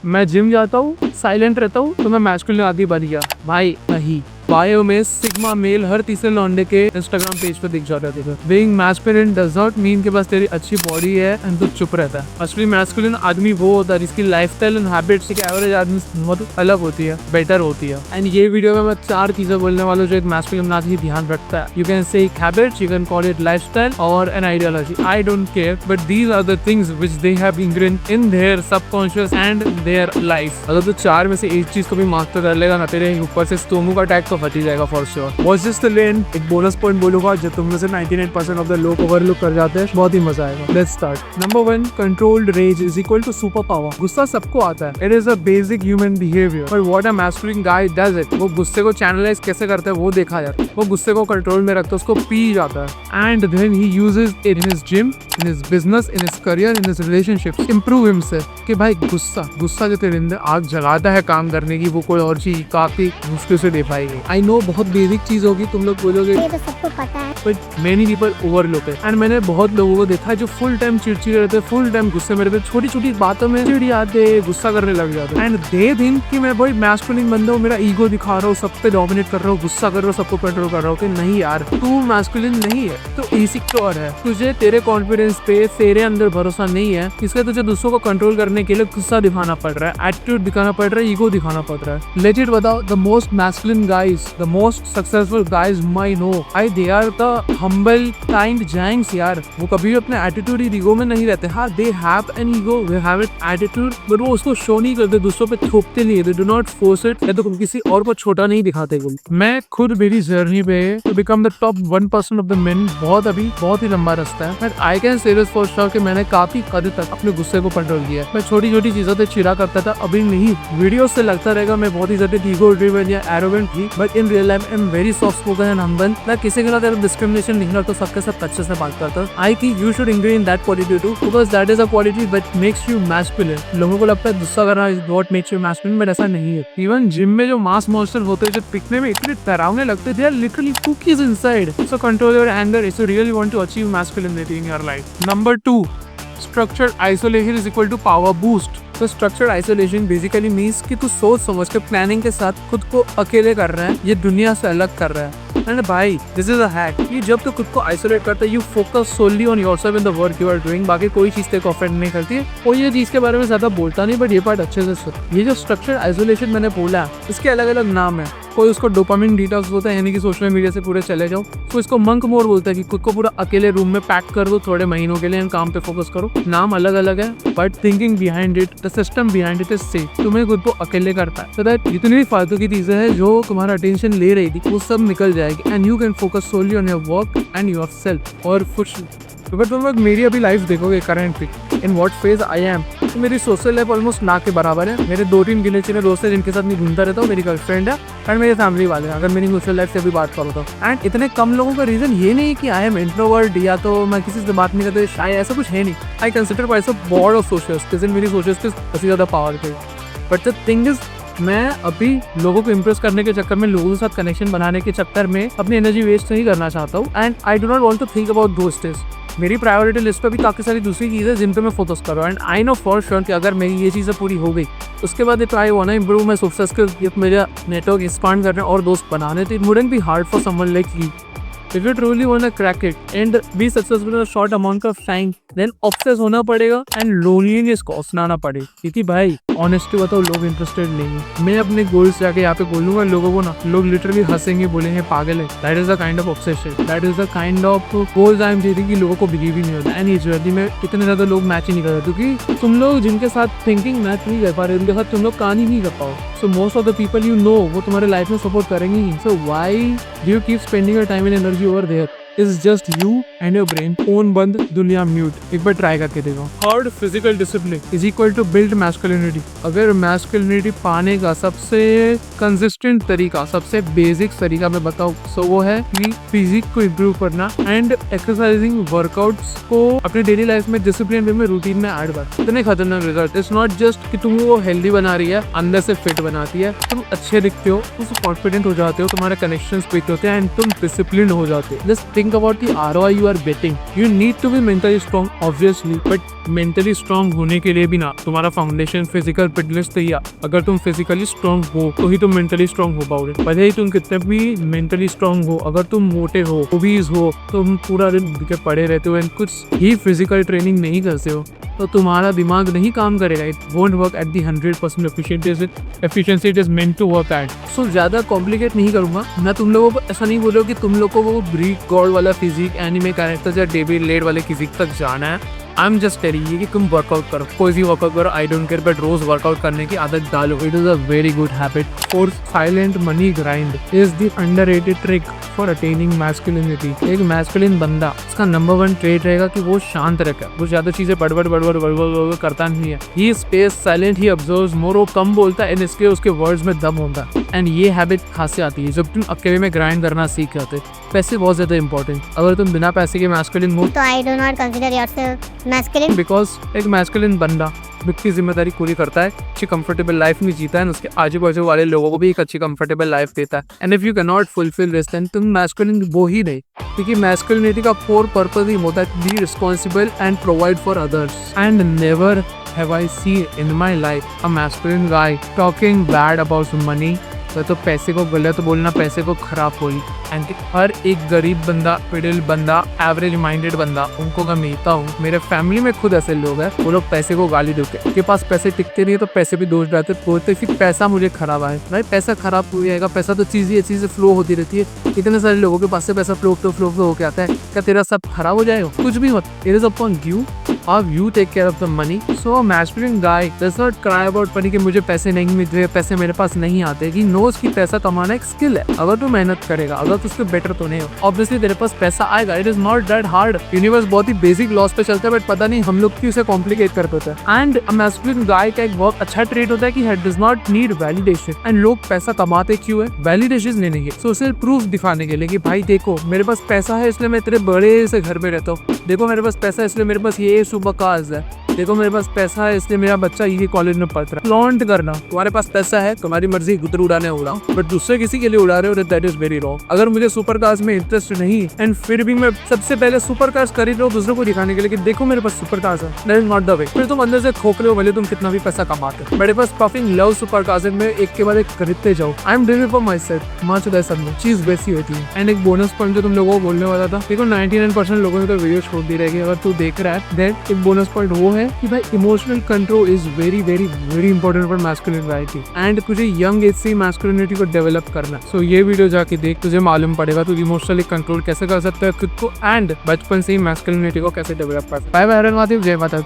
मैं जिम जाता हूँ, साइलेंट रहता हूँ, तो मैं मैस्कुलिन आदमी बन गया? भाई नहीं। बायो में सिग्मा मेल हर तीसरे लौंडे के इंस्टाग्राम पेज पे दिख जाता है। Being masculine does not mean के पास तेरी अच्छी बॉडी है एंड तू चुप रहता है। असली मैस्कुलिन आदमी वो होता है जिसकी लाइफस्टाइल एंड हैबिट्स एक एवरेज आदमी से बहुत अलग होती है, बेटर होती है। एंड ये वीडियो में मैं 4 चीजें बोलने वाला हूँ जो एक मैस्कुलिन आदमी ध्यान रखता है। You can say habits, you can call it lifestyle और an ideology, I don't care, but these are the things which they have ingrain in their subconscious and their life. अगर तू 4 में से एक चीज को भी मास्टर कर लेगा ना, तेरे ऊपर से स्टोमू का अटैक तो हट ही जाएगा for sure. Watch this till and. एक बोनस पॉइंट बोलूंगा जो तुम में से 99% ऑफ द लोग ओवरलुक कर जाते हैं, बहुत ही मजा आएगा। Let's start. Number 1, controlled rage is equal to super power. गुस्सा सबको आता है, it is a basic human behaviour, but what a masculine guy does it, वो गुस्से को चैनलाइज कैसे करता है वो देखा जाता है। वो गुस्से को कंट्रोल में रखता है, उसको पी जाता है, and then he uses it in his gym, in his business, in his career, in his relationships, improve himself. कि भाई गुस्सा जो तेरे अंदर आग जलाता है काम करने की, वो कोई और चीज काफी मुश्किल से दे पाएगी। आई नो बहुत बेसिक चीज होगी, तुम लोग बोलोगे ये तो सबको पता है, बट मेनी पीपल ओवरलुक है। एंड मैंने बहुत लोगों को देखा है जो फुल टाइम चिड़चिड़े रहते हैं, फुल टाइम गुस्से में रहते हैं, छोटी छोटी बातों में चिड़ आते, गुस्सा करने लग जाते हैं। एंड दे थिंक कि मैं भाई मैस्कुलिन बंदा हूँ, मेरा ईगो दिखा रहा हूँ, सब पे डोमिनेट कर रहा हूँ, गुस्सा कर रहा हूँ, सबको कंट्रोल कर रहा हूँ। कि नहीं यार, तू मैस्कुलिन नहीं है, तो इनसिक्योर है। तुझे तेरे कॉन्फिडेंस पे, तेरे अंदर भरोसा नहीं है, इसलिए तुझे दूसरों को कंट्रोल करने के लिए गुस्सा दिखाना पड़ रहा है, एटीट्यूड दिखाना पड़ रहा है, ईगो दिखाना पड़ रहा है। लेट इट बताओ, the most masculine guys, the most successful guys my know, they are the humble kind giants यार। वो कभी भी अपने एटीट्यूड ईगो में नहीं रहते। हाँ, they have an ego, they have it attitude, but वो उसको शो नहीं करते, दूसरों पे थोपते नहीं है, they do not force it, या तो किसी और को छोटा नहीं दिखाते। मैं खुद मेरी जर्नी पे to become the top 1% of the men बहुत ही लंबा रास्ता है, but I can say this for sure कि मैंने काफी हद तक अपने गुस्से को कंट्रोल किया। मैं छोटी छोटी चीजों से चिढ़ा करता था, अभी नहीं। वीडियो से लगता रहेगा मैं बहुत ही ज्यादा ईगो ड्रिवन या एरोगेंट थी, but in real life I am very soft spoken and humble. मैं किसी के साथ डिस्क्रिमिनेशन नहीं करता, सबके साथ अच्छे से बात करता। I think you should ingrain that quality too, because that is a quality which makes you masculine. लोगों को लगता है गुस्सा करना is what makes you masculine, but ऐसा नहीं है। इवन जिम में जो मास मॉन्स्टर होते हैं, जो पिकने में इतने डरावने लगते थे, literally cookies inside. So control your anger if you really want to achieve masculinity in your life. Number 2, structured isolation is equal to power boost. तो स्ट्रक्चर्ड आइसोलेशन बेसिकली मीन्स कि तू सोच समझ के प्लानिंग के साथ खुद को अकेले कर रहा है, ये दुनिया से अलग कर रहा है। एंड भाई दिस इज अ हैक कि जब तू खुद को आइसोलेट करता है, you focus solely on yourself in the work you are doing. बाकी कोई चीज तेरे को अफेक्ट नहीं करती है, कोई ये चीज के बारे में ज्यादा बोलता नहीं, बट ये पार्ट अच्छे से सुन। ये जो स्ट्रक्चर्ड आइसोलेशन मैंने बोला, इसके अलग अलग नाम है। कोई उसको डोपामिन डिटॉक्स बोलता है, यानी कि सोशल मीडिया से पूरे चले जाओ। तो इसको मंक मोड बोलता है कि खुद को पूरा अकेले रूम में पैक कर दो थोड़े महीनों के लिए, काम पे फोकस करो। नाम अलग अलग है, but thinking behind it, the system behind it is same. तुम्हें खुद को अकेले करता है, सो दैट जितनी भी फालतू की चीजें हैं जो तुम्हारा अटेंशन ले रही थी, वो सब निकल जाएगी, and you can focus solely on your work and yourself. और खुश तो तुम लोग मेरी अभी लाइफ देखोगे currently in what phase I am, तो मेरी सोशल लाइफ ऑलमोस्ट ना के बराबर है। मेरे 2-3 गिने चुने दोस्त हैं जिनके साथ मैं घूमता रहता हूँ, मेरी गर्लफ्रेंड है एंड मेरे फैमिली वाले हैं, अगर मेरी सोशल लाइफ से भी बात करो तो। एंड इतने कम लोगों का रीजन ये नहीं कि आई एम इंट्रोवर्ट या तो मैं किसी से बात नहीं करता, शायद ऐसा कुछ है नहीं। I consider myself bored of social skills, मेरी सोशल स्किल्स काफी ज्यादा powerful. But the thing is, मैं अभी लोगों को इम्प्रेस करने के चक्कर में, लोगों के साथ कनेक्शन बनाने के चक्कर में अपनी एनर्जी वेस्ट नहीं करना चाहता हूँ, and I do not want to think about those things. मेरी प्रायोरिटी लिस्ट पे भी काफी सारी दूसरी चीजें जिन पे मैं फोकस कर रहा हूँ, and I know for sure कि अगर मेरी ये चीजें पूरी हो गई, उसके बाद if I want to improve my social skills, if मेरा नेटवर्क एक्सपांड करने और दोस्त बनाने, तो it wouldn't be hard for someone like you. If you truly want to crack it and be successful in a short amount of time, then obsess होना पड़ेगा and loneliness को अपनाना पड़ेगा। क्योंकि भाई ऑनेस्टली बताओ, लोग इंटरेस्टेड नहीं है। मैं अपने गोल्स जाके यहाँ पे बोलूंगा लोगों को ना, लोग लिटरली हंसेंगे, बोलेंगे पागल है। That is the kind of obsession, that is the kind of goals I am setting कि लोगों को बिलीव ही नहीं होता। एंड ये जर्नी में इतने ज्यादा लोग मैच ही नहीं करते, क्योंकि तुम लोग जिनके साथ थिंकिंग मैच नहीं कर पा रहे, उनके साथ तुम लोग कहानी नहीं कर पाओ। So most of the people you know, वो तुम्हारे लाइफ में सपोर्ट करेंगे ही। So why do you keep spending your time and energy over there? Is just you and your brain. Phone बंद, दुनिया म्यूट। एक बार ट्राई करके देखो। Hard physical discipline is equal to build masculinity. अगर मैस्कुलिनिटी पाने का सबसे कंसिस्टेंट तरीका, सबसे बेसिक तरीका मैं बताऊँ, सो वो है कि फिजिक को इम्प्रूव करना एंड एक्सरसाइजिंग वर्कआउट्स को अपने डेली लाइफ में डिसिप्लिन वे में रूटीन में ऐड कर। इतने खतरनाक रिजल्ट। इट्स नॉट जस्ट कि तुम वो हेल्दी बना रही है, अंदर से फिट बनाती है, तुम अच्छे दिखते हो, तुम कॉन्फिडेंट हो जाते हो, तुम्हारे कनेक्शंस बिक होते हैं एंड तुम डिसिप्लिन हो जाते हो। Just think about the ROI you are betting. You need to be mentally strong, obviously, but mentally strong होने के लिए भी ना तुम्हारा फाउंडेशन फिजिकल फिटनेस तैयार. अगर तुम फिजिकली स्ट्रांग हो तो ही तुम मेंटली स्ट्रांग हो पाओगे. भले ही तुम कितने भी मेंटली स्ट्रांग हो, अगर तुम मोटे हो, ओबीज हो, तुम पूरा दिन के पड़े रहते हो एंड कुछ ही फिजिकल ट्रेनिंग नहीं करते हो तो तुम्हारा दिमाग नहीं काम करेगा. It won't work at the 100% efficiency it is meant to work at. So ज्यादा कॉम्प्लिकेट नहीं करूंगा. मैं तुम लोगों को ऐसा नहीं बोल रहा कि तुम लोग को वो ग्रीक गॉड वाला फिजिक, एनिमे कैरेक्टर या डेविड लेड वाले फिजिक तक जाना है. I am just telling you कि तुम वर्कआउट करो, कोई भी वर्कआउट करो, आई डोंट केयर, बट रोज वर्कआउट करने की आदत डालो. It is a very good habit. Fourth, silent money grind is the underrated trick for attaining masculinity. एक मैस्कुलिन बंदा, उसका नंबर 1 ट्रेट रहेगा कि वो शांत रहेगा. वो ज्यादा चीजें बड़बड़ करता नहीं है. ही स्पेस साइलेंट, ही ऑब्जर्व्स मोर. वो कम बोलता है एंड इसके उसके वर्ड्स में दम होता है. एंड ये हैबिट कहाँ से आती है? जब तुम अकेले में ग्राइंड करना सीख जाते. पैसे बहुत ज्यादा इंपॉर्टेंट. अगर तुम बिना पैसे के मैस्कुलिन हो तो आई do not consider yourself masculine. Because एक मैस्कुलिन बंदा खुद की जिम्मेदारी पूरी करता है, अच्छी कंफर्टेबल लाइफ में जीता है, उसके आजू बाजू वाले लोगों को भी एक अच्छी कंफर्टेबल लाइफ देता है. And if you can not fulfil this then तुम मैस्कुलिन वो ही नहीं. क्योंकि मैस्कुलिनिटी का कोर पर्पस ही होता है be responsible and provide for others. And never have I seen in my life a masculine guy talking bad about money. तो पैसे को गलत बोलना, पैसे को खराब बोलना. एंड हर एक गरीब बंदा, मिडिल बंदा, एवरेज माइंडेड बंदा, उनको मैं मिलता हूँ. मेरे फैमिली में खुद ऐसे लोग हैं, वो लोग पैसे को गाली देते हैं. उनके पास पैसे टिकते नहीं है तो पैसे भी दोष डालते, बोलते फिर पैसा मुझे खराब आए. भाई पैसा खराब हो जाएगा. पैसा तो चीज़ ही चीज़ें फ्लो होती रहती है. इतने सारे लोगों के पास से पैसा फ्लो होके आता है. क्या तेरा सब खराब हो जाएगा? कुछ भी मत. It is upon you. How you take care of the money. So a masculine guy does not cry about money कि मुझे पैसे नहीं मिल रहे, पैसे मेरे पास नहीं आते. He knows कि पैसा कमाना एक स्किल है. अगर तू मेहनत करेगा, अगर तू उसके बेटर तो नहीं हो, ऑब्वियसली तेरे पास पैसा आएगा. It is not that hard. Universe बहुत ही बेसिक लॉस पे चलता है, बट पता नहीं हम लोग क्यों उसे कॉम्प्लिकेट कर पाते हैं. एंड अ मैस्कुलिन गाय का एक बहुत अच्छा ट्रेट होता है कि does not need validation. And लोग पैसा कमाते क्यों है? वैलिडेशन लेने के, सोशल प्रूफ दिखाने के लिए कि भाई देखो मेरे पास पैसा है इसलिए मैं तेरे बड़े से घर में रहता हूँ. देखो मेरे पास पैसा है इसलिए मेरे पास ये सुबह काज है. देखो मेरे पास पैसा है इसलिए मेरा बच्चा ये कॉलेज में पढ़ रहा है. फ्लॉन्ट करना. तुम्हारे पास पैसा है, तुम्हारी मर्जी गुतर उड़ाने उड़ाओ, बट दूसरे किसी के लिए उड़ा रहे हो, दैट इज वेरी रॉन्ग. अगर मुझे सुपर कार्स में इंटरेस्ट नहीं एंड फिर भी मैं सबसे पहले सुपर कार्स खरीद रहा हूँ दूसरों को दिखाने के लिए कि देखो मेरे पास सुपर कार्स है, that is not the way. फिर तुम अंदर से खोखले हो, भले तुम कितना भी पैसा कमाते हो. मेरे पास पफिंग लव सुपर कार्स है, मैं एक के बाद एक खरीदते जाओ. I am doing it for my self. माँ चुदा सब में चीज वैसी होती है. एंड एक बोनस पॉइंट जो तुम लोगों को बोलने वाला था, देखो 99% लोगों ने तो वीडियो छोड़ दी रहेगी. अगर तू देख रहा है देन एक बोनस पॉइंट वो है कि भाई emotional control is very very very important for masculinity. And तुझे यंग एज से मैस्कुलिनिटी को डेवलप करना. सो ये वीडियो जाके देख, तुझे मालूम पड़ेगा तू इमोशनली कंट्रोल कैसे कर सकता है खुद को एंड बचपन से ही मैस्कुलिनिटी को कैसे डेवलप कर सकता है. Bye bye. जय माता.